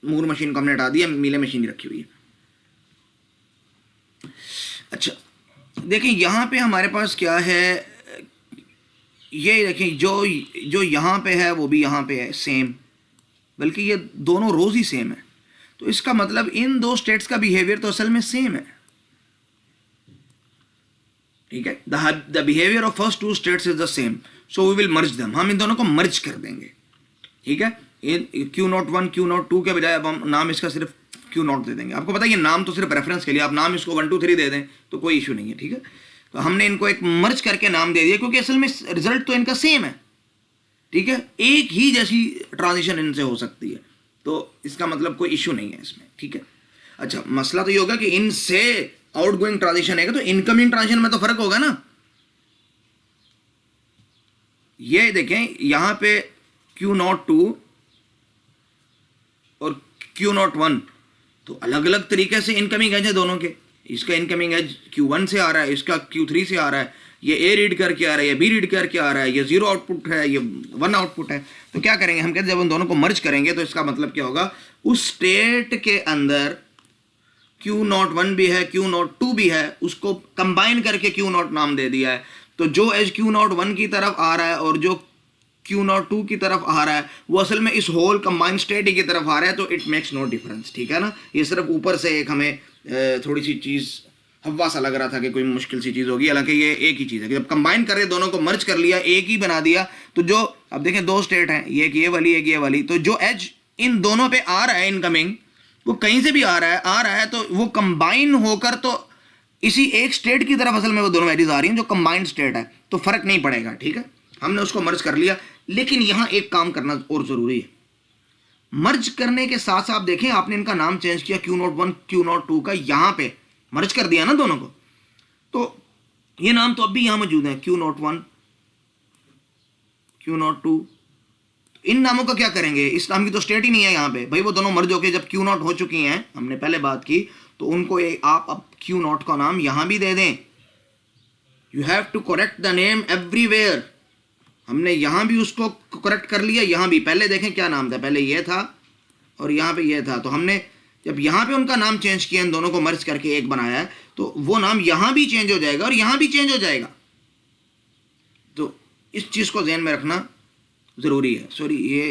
मूर मशीन को हमने हटा दिया, मीले मशीन रखी हुई है। अच्छा देखें यहाँ पे हमारे पास क्या है, ये देखें जो यहाँ पे है वो भी यहाँ पे है सेम, बल्कि ये दोनों रोज ही सेम है। तो इसका मतलब इन दो स्टेट्स का बिहेवियर तो असल में सेम है, ठीक है। The behaviour of first two states is the same, so we will merge them, हम इन दोनों को मर्ज कर देंगे, ठीक है। Q01 Q02 के बजाय अब हम नाम इसका सिर्फ Q0 दे देंगे। आपको पता है ये नाम तो सिर्फ रेफरेंस के लिए, आप नाम इसको 1 2 3 दे दें तो कोई इशू नहीं है, ठीक है। तो हमने इनको एक मर्ज करके नाम दे दिया क्योंकि असल में रिजल्ट तो इनका सेम है, ठीक है। एक ही जैसी ट्रांजिशन इनसे हो सकती है, तो इसका मतलब कोई इशू नहीं है इसमें, ठीक है। अच्छा मसला तो ये होगा कि इनसे आउटगोइंग ट्रांजिशन है तो इनकमिंग ट्रांजिशन में तो फर्क होगा ना। ये देखें यहाँ पे Q02 और Q01 तो अलग अलग तरीके से इनकमिंग एज है दोनों के। इसका इनकमिंग एज Q1 से आ रहा है, इसका Q3 से आ रहा है, ये A रीड करके आ रहा है, ये B रीड करके आ रहा है, ये 0 आउटपुट है, ये 1 आउटपुट है। तो क्या करेंगे हम, कहते हैं जब उन दोनों को मर्ज करेंगे तो इसका मतलब क्या होगा, उस स्टेट के अंदर Q01 भी है Q02 भी है, उसको कंबाइन करके Q0 नाम दे दिया है। तो जो एज Q01 की तरफ आ रहा है और जो Q02 की तरफ आ रहा है वो असल में इस होल कंबाइंड स्टेट की तरफ आ रहा है, तो इट मेक्स नो डिफरेंस, ठीक है ना। ये सिर्फ ऊपर से एक हमें थोड़ी सी चीज़ हवा सा लग रहा था कि कोई मुश्किल सी चीज़ होगी, हालांकि ये एक ही चीज़ है कि जब कंबाइन कर रहे दोनों को मर्ज कर लिया, एक ही बना दिया, तो जो अब देखें दो स्टेट हैं, एक ये वाली एक ये वाली, तो जो एज इन दोनों पे आ रहा है इनकमिंग वो कहीं से भी आ रहा है तो वो कंबाइन होकर तो इसी एक स्टेट की तरफ असल में वो दोनों एजेस आ रही हैं जो कंबाइंड स्टेट है, तो फर्क नहीं पड़ेगा, ठीक है। हमने उसको मर्ज कर लिया, लेकिन यहां एक काम करना और जरूरी है। मर्ज करने के साथ साथ देखें आपने इनका नाम चेंज किया Q01 Q02 का, यहां पे मर्ज कर दिया ना दोनों को, तो ये नाम तो अब भी यहां मौजूद है Q01 Q02। इन नामों का क्या करेंगे, इस नाम की तो स्टेट ही नहीं है यहाँ पे भाई, वो दोनों मर्ज होके जब Q0 हो चुकी हैं, हमने पहले बात की, तो उनको आप अब Q0 का नाम यहां भी दे दें। You have to correct the name everywhere. हमने यहां भी उसको करेक्ट कर लिया, यहां भी। पहले देखें क्या नाम था, पहले ये था और यहां पे ये था, तो हमने जब यहां पे उनका नाम चेंज किया, इन दोनों को मर्ज करके एक बनाया है, तो वो नाम यहां भी चेंज हो जाएगा और यहां भी चेंज हो जाएगा। तो इस चीज को ध्यान में रखना जरूरी है। सॉरी ये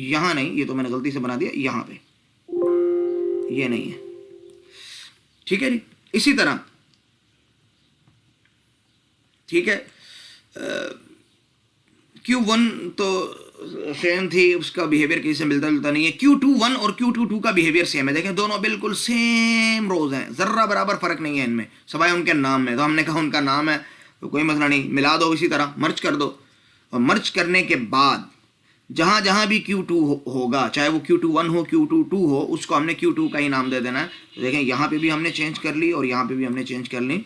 यहां नहीं, ये तो मैंने गलती से बना दिया, यहां पे ये नहीं है, ठीक है जी। इसी तरह ठीक है, Q1 तो सेम थी, उसका बिहेवियर किसी से मिलता जुलता नहीं है। Q21 और Q22 का बिहेवियर सेम है, देखें दोनों बिल्कुल सेम रोज हैं, जर्रा बराबर फर्क नहीं है इनमें, सवाए उनके नाम में। तो हमने कहा उनका नाम है तो कोई मसला नहीं, मिला दो, इसी तरह मर्ज कर दो। और मर्ज करने के बाद जहां जहां भी Q2 होगा, चाहे वो Q21 हो Q22 हो, उसको हमने Q2 का ही नाम दे देना है। तो देखें यहां पे भी हमने चेंज कर ली और यहां पे भी हमने चेंज कर ली।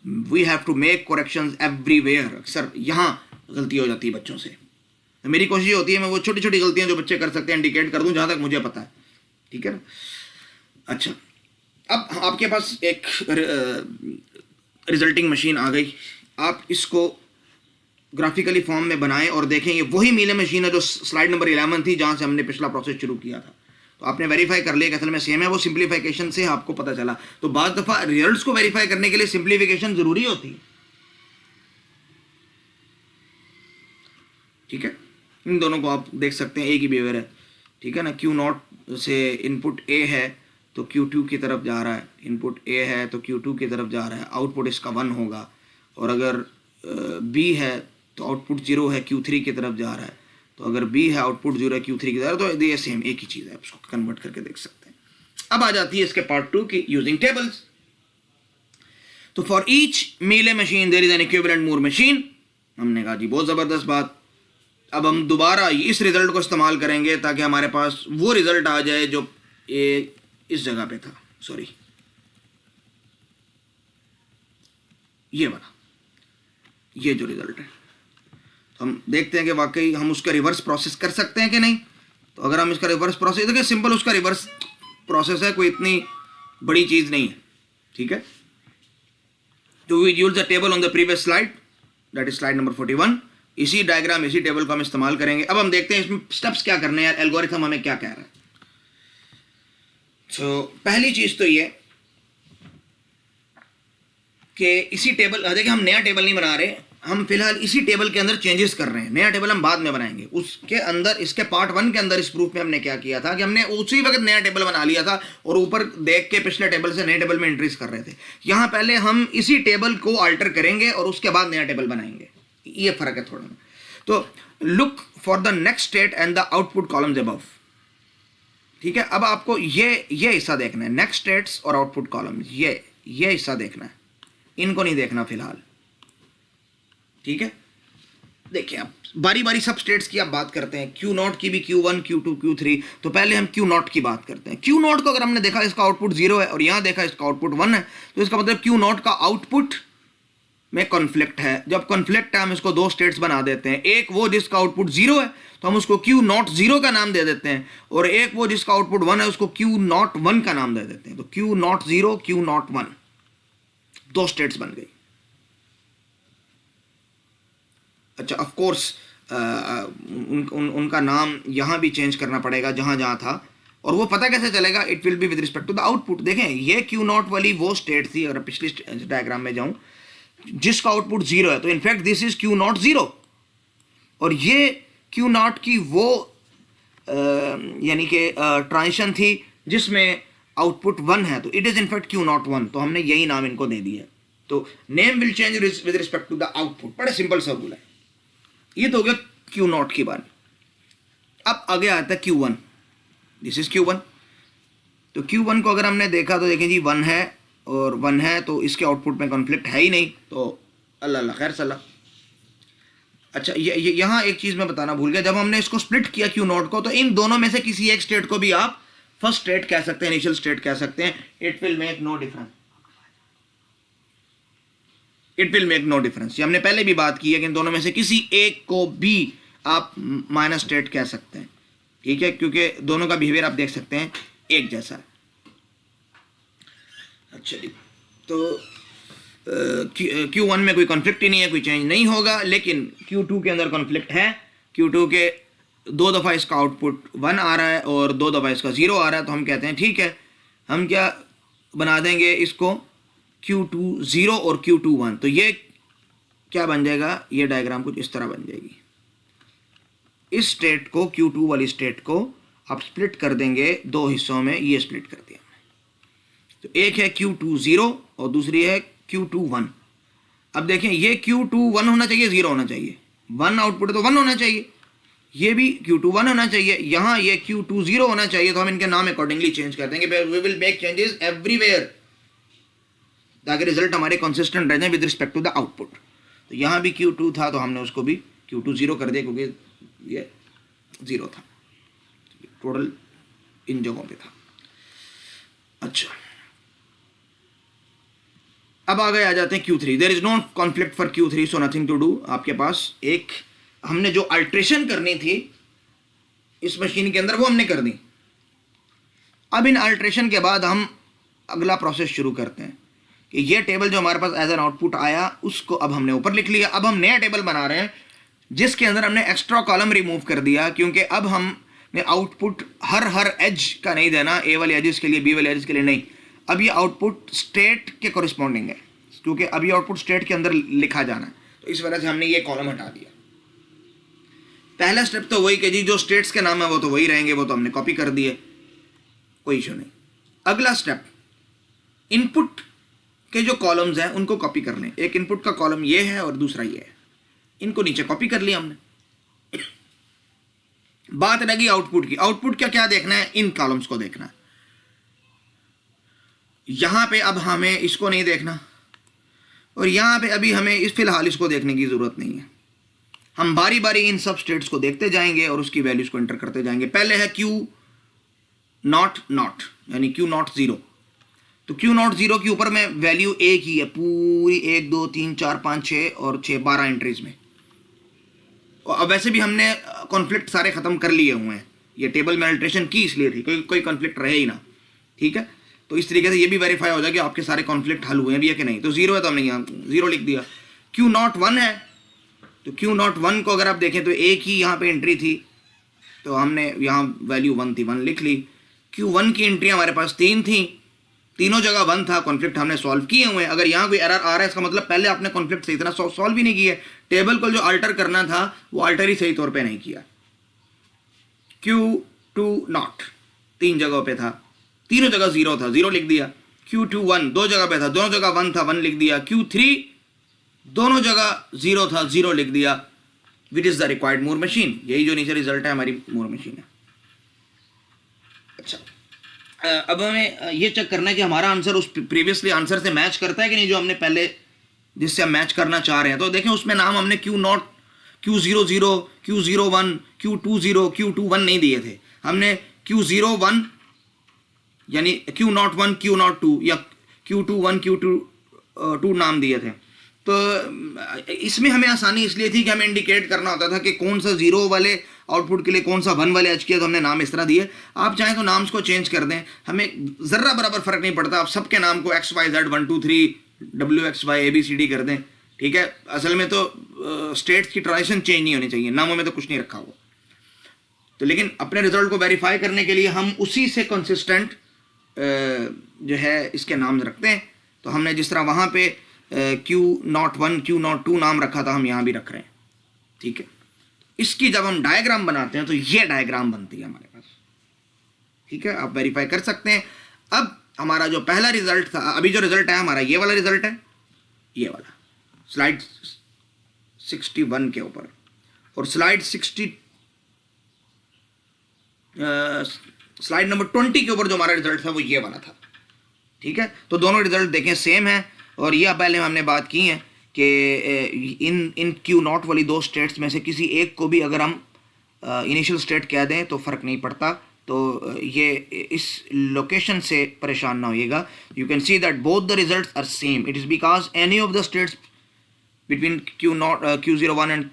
We have to make corrections everywhere. अक्सर यहाँ गलती हो जाती है बच्चों से, तो मेरी कोशिश होती है मैं वो छोटी छोटी गलतियां जो बच्चे कर सकते हैं इंडिकेट कर दूं जहां तक मुझे पता है, ठीक है ना। अच्छा अब आपके पास एक रिजल्टिंग मशीन आ गई, आप इसको ग्राफिकली फॉर्म में बनाएं और देखें ये वही मीले मशीन है जो स्लाइड नंबर 11 थी, जहां से हमने पिछला प्रोसेस शुरू किया था। तो आपने वेरीफाई कर लिया कि असल में सेम है, वो सिंप्लीफिकेशन से आपको पता चला। तो बाद दफा रिजल्ट्स को वेरीफाई करने के लिए सिंप्लीफिकेशन जरूरी होती है, ठीक है। इन दोनों को आप देख सकते हैं, एक ही बिहेवियर है, ठीक है ना। Q0 से इनपुट A है तो Q2 की तरफ जा रहा है, इनपुट A है तो Q2 की तरफ जा रहा है, आउटपुट इसका 1 होगा। और अगर B है तो आउटपुट 0 है, Q3 की तरफ जा रहा है। तो अगर B है आउटपुट 0 है, Q3 की तरफ, तो ये सेम एक ही चीज़ है, आप उसको कन्वर्ट करके देख सकते हैं। अब आ जाती है इसके पार्ट 2 की यूजिंग टेबल्स। तो for each Mealy machine there is an equivalent Moore machine. हमने कहा जी बहुत ज़बरदस्त बात। अब हम दोबारा इस रिजल्ट को इस्तेमाल करेंगे ताकि हमारे पास वो रिजल्ट आ जाए जो इस जगह पे था, सॉरी ये वाला, ये जो रिजल्ट है। तो हम देखते हैं कि वाकई हम उसका रिवर्स प्रोसेस कर सकते हैं कि नहीं। तो अगर हम इसका रिवर्स प्रोसेस, देखिए सिंपल उसका रिवर्स प्रोसेस है, कोई इतनी बड़ी चीज़ नहीं है, ठीक है। तो we use the table on the previous slide, that is slide number 41। इसी डायग्राम, इसी टेबल को हम इस्तेमाल करेंगे। अब हम देखते हैं इसमें स्टेप्स क्या करने हैं, एल्गोरिथम हमें क्या कह रहा है। तो पहली चीज तो ये कि इसी टेबल, देखिए हम नया टेबल नहीं बना रहे, हम फिलहाल इसी टेबल के अंदर चेंजेस कर रहे हैं। नया टेबल हम बाद में बनाएंगे। उसके अंदर, इसके पार्ट 1 के अंदर इस प्रूफ में हमने क्या किया था कि हमने उसी वक्त नया टेबल बना लिया था और ऊपर देख के पिछले टेबल से नए टेबल में एंट्रीज कर रहे थे। यहाँ पहले हम इसी टेबल को अल्टर करेंगे और उसके बाद नया टेबल बनाएंगे। ये फर्क है थोड़ा। तो look for the next state and the output columns above. ठीक है, अब आपको ये हिस्सा देखना है, नेक्स्ट स्टेट्स और आउटपुट कॉलम, ये हिस्सा देखना है, इनको नहीं देखना फिलहाल। ठीक है, देखिए आप बारी बारी सब स्टेट्स की आप बात करते हैं, Q0 की भी, Q1, Q2, Q3। तो पहले हम Q0 की बात करते हैं। Q0 को अगर हमने देखा इसका आउटपुट 0 है और यहां देखा इसका आउटपुट 1 है, तो इसका मतलब Q0 का आउटपुट में कॉन्फ्लिक्ट है। जब कॉन्फ्लिक्ट है हम इसको दो स्टेट्स बना देते हैं, एक वो जिसका आउटपुट 0 है तो हम उसको Q0 0 का नाम दे देते हैं, और एक वो जिसका आउटपुट 1 है उसको Q0 1 का नाम दे देते हैं। तो Q0 0, Q0 1, दो स्टेट्स बन गई। अच्छा, ऑफ कोर्स उनका नाम यहाँ भी चेंज करना पड़ेगा जहाँ जहाँ था, और वो पता कैसे चलेगा, it will be with respect to the output. देखें ये Q0 वाली वो स्टेट थी, अगर पिछली डायग्राम में जाऊँ, जिसका आउटपुट 0 है, तो इनफैक्ट दिस इज Q0 0, और ये Q0 की वो यानी कि ट्रांजिशन थी जिसमें आउटपुट 1 है, तो इट इज इनफैक्ट Q0 1, तो हमने यही नाम इनको दे दिया। तो name will change with respect to the output. बड़ा सिंपल सा रूल है। ये तो हो गया Q0 की बात। अब आगे आता है Q1, दिस इज Q1। तो Q1 को अगर हमने देखा तो देखें जी 1 है और 1 है, तो इसके आउटपुट में कॉन्फ्लिक्ट है ही नहीं, तो अल्लाह अल्लाह खैर सल्ला। अच्छा, यहाँ एक चीज़ मैं बताना भूल गया, जब हमने इसको स्प्लिट किया Q0 को, तो इन दोनों में से किसी एक स्टेट को भी आप फर्स्ट स्टेट कह सकते हैं, इनिशियल स्टेट कह सकते हैं। It will make no difference, it will make no difference. ये हमने पहले भी बात की है कि इन दोनों में से किसी एक को भी आप माइनस स्टेट कह सकते हैं। ठीक है, क्योंकि दोनों का बिहेवियर आप देख सकते हैं एक जैसा है। अच्छा जी, तो Q1 में कोई कॉन्फ्लिक्ट ही नहीं है, कोई चेंज नहीं होगा, लेकिन Q2 के अंदर कॉन्फ्लिक्ट है। Q2 के 2 दफ़ा इसका आउटपुट 1 आ रहा है और 2 दफ़ा इसका 0 आ रहा है, तो हम कहते हैं ठीक है, हम क्या बना देंगे इसको Q2 0 और Q2 1। तो ये क्या बन जाएगा, ये डायग्राम कुछ इस तरह बन जाएगी। इस स्टेट को, Q2 वाली स्टेट को आप स्प्लिट कर देंगे दो हिस्सों में, ये स्प्लिट कर दिया। तो एक है Q2 0 और दूसरी है Q2 1। अब देखें, ये Q2 1 होना चाहिए, 0 होना चाहिए, 1 आउटपुट तो 1 होना चाहिए, ये भी Q2 1 होना चाहिए, यहाँ ये Q2 0 होना चाहिए। तो हम इनके नाम अकॉर्डिंगली चेंज कर देंगे। We will make changes everywhere ताकि रिजल्ट हमारे कंसिस्टेंट रह जाए with respect to the output. तो यहाँ भी Q2 था तो हमने उसको भी Q2 0 कर दिया, क्योंकि ये 0 था, टोटल इन जगहों पे था। अच्छा, अब आगे आ जाते हैं Q3। There is no conflict for Q3, so nothing to do. आपके पास एक, हमने जो अल्ट्रेशन करनी थी इस मशीन के अंदर वो हमने कर दी। अब इन अल्ट्रेशन के बाद हम अगला प्रोसेस शुरू करते हैं कि ये टेबल जो हमारे पास एज एन आउटपुट आया उसको अब हमने ऊपर लिख लिया। अब हम नया टेबल बना रहे हैं जिसके अंदर हमने एक्स्ट्रा कॉलम रिमूव कर दिया, क्योंकि अब हमने आउटपुट हर एज का नहीं देना, ए वाले एजेस के लिए, बी वाले एजेस के लिए नहीं। अब ये आउटपुट स्टेट के कॉरिस्पॉन्डिंग है, क्योंकि अब ये आउटपुट स्टेट के अंदर लिखा जाना है, तो इस वजह से हमने ये कॉलम हटा दिया। पहला स्टेप तो वही कि जी जो स्टेट्स के नाम है वो तो वही रहेंगे, वो तो हमने कॉपी कर दिए, कोई इशू नहीं। अगला स्टेप, इनपुट के जो कॉलम्स हैं उनको कॉपी कर लें। एक इनपुट का कॉलम ये है और दूसरा ये है, इनको नीचे कॉपी कर लिया हमने। बात रहेगी आउटपुट की। आउटपुट का क्या देखना है, इन कॉलम्स को देखना है। यहां पे अब हमें इसको नहीं देखना, और यहां पे अभी हमें इस फिलहाल इसको देखने की जरूरत नहीं है। हम बारी बारी इन सब स्टेट्स को देखते जाएंगे और उसकी वैल्यूज को एंटर करते जाएंगे। पहले है Q0 यानी Q0 0। तो Q0 0 के ऊपर में वैल्यू एक ही है पूरी, 1 2 3 4 5 6 और 6 12 एंट्रीज में। और अब वैसे भी हमने कॉन्फ्लिक्ट सारे खत्म कर लिए हुए हैं, ये टेबल में अल्ट्रेशन की इसलिए थी कोई कॉन्फ्लिक्ट रहे ही ना। ठीक है, तो इस तरीके से ये भी वेरीफाई हो जाए कि आपके सारे कॉन्फ्लिक्ट हल हुए हैं भी है कि नहीं। तो 0 है तो हमने यहाँ 0 लिख दिया। Q01 है तो Q01 को अगर आप देखें तो एक ही यहाँ पे एंट्री थी, तो हमने यहाँ वैल्यू 1 थी, 1 लिख ली। Q1 की एंट्री हमारे पास 3 थी, तीनों जगह 1 था, कॉन्फ्लिक्ट हमने सॉल्व किए हुए हैं। अगर यहाँ कोई एरर आ रहा है इसका मतलब पहले आपने कॉन्फ्लिक्ट सही तरह सॉल्व ही नहीं किया, टेबल को जो अल्टर करना था वो अल्टर ही सही तौर पे नहीं किया। Q20 3 जगहों पे था, तीनों जगह 0 था, 0 लिख दिया। Q21 2 जगह पे था, दोनों जगह 1 था, 1 लिख दिया। Q3 दोनों जगह 0 था, 0 लिख दिया। Which is the required Moore machine, यही जो नीचे रिजल्ट है हमारी मूर मशीन है। अच्छा, अब हमें ये चेक करना है कि हमारा आंसर उस प्रीवियसली आंसर से मैच करता है कि नहीं, जो हमने पहले जिससे हम मैच करना चाह रहे हैं। तो देखें उसमें नाम हमने Q0, Q00, Q01, Q20, Q21 नहीं दिए थे, हमने Q01 यानी Q01, Q02 या Q21, Q22 नाम दिए थे। तो इसमें हमें आसानी इसलिए थी कि हमें इंडिकेट करना होता था कि कौन सा 0 वाले आउटपुट के लिए कौन सा 1 वाले एच किया, तो हमने नाम इस तरह दिए। आप चाहें तो नाम्स को चेंज कर दें, हमें ज़र्रा बराबर फ़र्क नहीं पड़ता, आप सबके नाम को XYZ 1 2 3 WXY ABCD कर दें, ठीक है। असल में तो स्टेट्स की ट्रांजिशन चेंज नहीं होनी चाहिए, नामों में तो कुछ नहीं रखा हुआ। तो लेकिन अपने रिजल्ट को वेरीफाई करने के लिए हम उसी से कंसिस्टेंट जो है इसके नाम रखते हैं। तो हमने जिस तरह वहाँ पे Q01, Q02 नाम रखा था, हम यहाँ भी रख रहे हैं, ठीक है। इसकी जब हम डायग्राम बनाते हैं तो ये डायग्राम बनती है हमारे पास, ठीक है, आप वेरीफाई कर सकते हैं। अब हमारा जो पहला रिजल्ट था, अभी जो रिजल्ट है हमारा ये वाला रिजल्ट है, ये वाला स्लाइड 61 के ऊपर, और स्लाइड नंबर 20 के ऊपर जो हमारा रिजल्ट था वो ये वाला था, ठीक है। तो दोनों रिजल्ट देखें सेम है, और यह पहले हमने बात की है कि इन Q0 वाली 2 स्टेट्स में से किसी एक को भी अगर हम इनिशियल स्टेट कह दें तो फ़र्क नहीं पड़ता। तो ये इस लोकेशन से परेशान ना होइएगा। You can see that both the results are same, it is because any of the states between Q01 and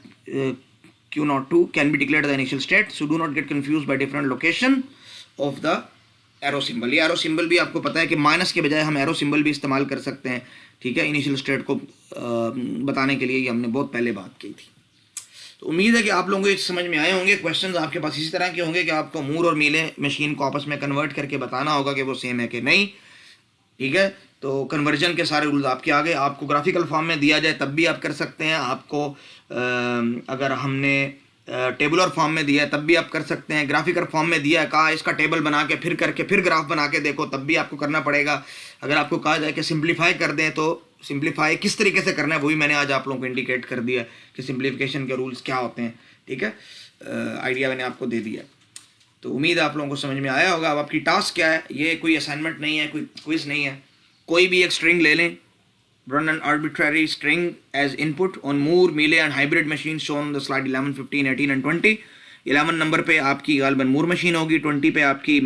Q02 can be declared the initial state, so do not get confused by different location of the arrow symbol. ये arrow symbol भी आपको पता है कि minus के बजाय हम arrow symbol भी इस्तेमाल कर सकते हैं, ठीक है, इनिशियल स्टेट को बताने के लिए। ये हमने बहुत पहले बात की थी। तो उम्मीद है कि आप लोगों को ये समझ में आए होंगे। क्वेश्चंस आपके पास इसी तरह के होंगे कि आपको मूर और मीले मशीन को आपस में कन्वर्ट करके बताना होगा कि वो सेम है कि नहीं, ठीक है। तो कन्वर्जन के सारे रूल्स आपके आगे, आपको ग्राफिकल फॉर्म में दिया जाए तब भी आप कर सकते हैं, आपको अगर हमने टेबुलर फॉर्म में दिया है तब भी आप कर सकते हैं, ग्राफिकल फॉर्म में दिया है, कहा इसका टेबल बना के फिर करके फिर ग्राफ बना के देखो, तब भी आपको करना पड़ेगा। अगर आपको कहा जाए कि सिंप्लीफाई कर दें तो सिंप्लीफाई किस तरीके से करना है वो भी मैंने आज आप लोगों को इंडिकेट कर दिया कि सिंप्लीफिकेशन के रूल्स क्या होते हैं, ठीक है, आइडिया मैंने आपको दे दिया। तो उम्मीद है आप लोगों को समझ में आया होगा। अब आपकी टास्क क्या है, ये कोई असाइनमेंट नहीं है, कोई क्विज नहीं है, कोई भी एक स्ट्रिंग ले लें, run an arbitrary string as input on Moore, Mealy and hybrid machines shown on the slide 11, 15, 18 and 20। 11 number पे आपकी गालबन मूर मशीन होगी, 20 पे आपकी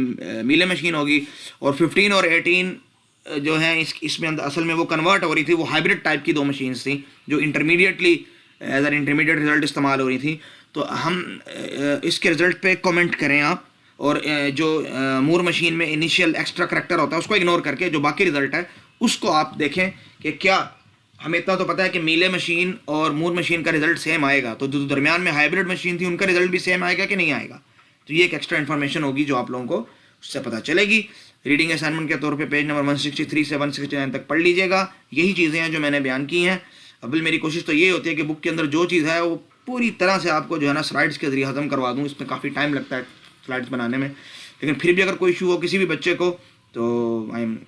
मीले मशीन होगी, और 15 और 18 जो है इसमें असल में वो कन्वर्ट हो रही थी, वो हाइब्रिड टाइप की 2 मशीन्स थी जो intermediately as an intermediate result इस्तेमाल हो रही थी। तो हम इसके रिजल्ट पे कमेंट करें आप, और जो मूर मशीन में इनिशियल एक्स्ट्रा करैक्टर होता है उसको इग्नोर करके जो बाकी रिजल्ट है उसको आप देखें कि क्या हमें इतना तो पता है कि मीले मशीन और मूर मशीन का रिजल्ट सेम आएगा, तो जो दरमियान में हाइब्रिड मशीन थी उनका रिजल्ट भी सेम आएगा कि नहीं आएगा। तो ये एक एक्स्ट्रा इन्फॉर्मेशन होगी जो आप लोगों को उससे पता चलेगी। रीडिंग असाइनमेंट के तौर पे पेज नंबर 163 से 169 तक पढ़ लीजिएगा। यही चीज़ें हैं जो मैंने बयान की हैं। अब मेरी कोशिश तो ये होती है कि बुक के अंदर जो चीज़ है वो पूरी तरह से आपको जो है ना स्लाइड्स के जरिए ख़त्म करवा दूँ। इसमें काफ़ी टाइम लगता है स्लाइड्स बनाने में, लेकिन फिर भी अगर कोई इशू हो किसी भी बच्चे को तो I am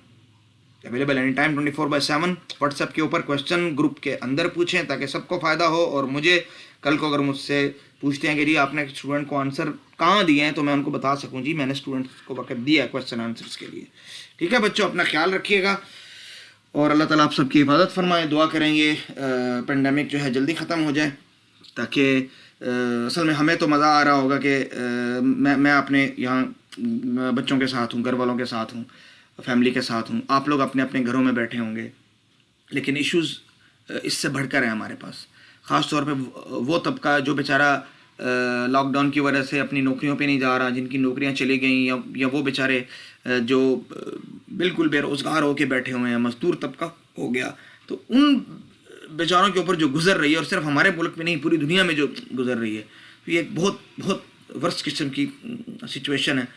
available any time 24/7। WhatsApp के ऊपर क्वेश्चन ग्रुप के अंदर पूछें ताकि सबको फ़ायदा हो, और मुझे कल को अगर मुझसे पूछते हैं कि जी आपने स्टूडेंट को आंसर कहाँ दिए हैं तो मैं उनको बता सकूँ जी मैंने स्टूडेंट्स को वक्त दिया है क्वेश्चन आंसर्स के लिए। ठीक है बच्चों, अपना ख्याल रखिएगा और अल्लाह ताला आप सबकी हिफाजत फरमाए। दुआ करेंगे पेंडेमिक जो है जल्दी ख़त्म हो जाए, ताकि असल में हमें तो मज़ा आ रहा होगा कि मैं अपने यहाँ बच्चों के साथ हूँ, घर वालों के साथ हूँ, फैमिली के साथ हूँ, आप लोग अपने अपने घरों में बैठे होंगे, लेकिन इश्यूज़ इससे बढ़कर हैं हमारे पास। ख़ास तौर पे वो तबका जो बेचारा लॉकडाउन की वजह से अपनी नौकरियों पे नहीं जा रहा, जिनकी नौकरियां चली गई, या वो बेचारे जो बिल्कुल बेरोज़गार होके बैठे हुए हैं, मज़दूर तबका हो गया, तो उन बेचारों के ऊपर जो गुज़र रही है, और सिर्फ हमारे मुल्क में नहीं पूरी दुनिया में जो गुज़र रही है, तो ये एक बहुत बहुत वर्स्ट किस्म की सिचुएशन है।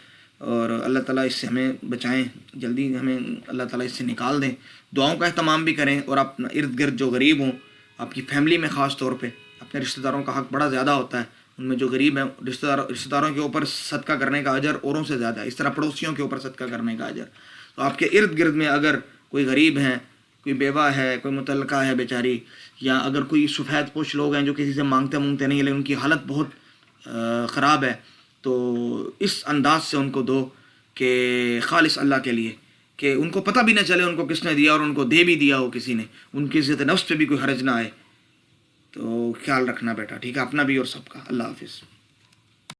और अल्लाह ताला इससे हमें बचाएं, जल्दी हमें अल्लाह ताला इससे निकाल दें। दुआओं का अहतमाम भी करें, और अपना इर्द गिर्द जो गरीब हों, आपकी फ़ैमिली में ख़ास तौर पे अपने रिश्तेदारों का हक़ बड़ा ज़्यादा होता है, उनमें जो गरीब हैं रिश्तेदारों के ऊपर सदका करने का अजर औरों से ज़्यादा है, इस तरह पड़ोसियों के ऊपर सदका करने का अजर। तो आपके इर्द गिर्द में अगर कोई गरीब हैं, कोई बेवा है, कोई मुतल्लका है बेचारी, या अगर कोई सफ़ेद पोश लोग हैं जो किसी से मांगते नहीं, लेकिन उनकी हालत बहुत ख़राब है, तो इस अंदाज से उनको दो कि खालिस अल्लाह के लिए, कि उनको पता भी ना चले उनको किसने दिया, और उनको दे भी दिया हो किसी ने, उनकी इज़्ज़त नफ्स पे भी कोई हर्ज ना आए। तो ख्याल रखना बेटा, ठीक है, अपना भी और सबका। अल्लाह हाफिज़।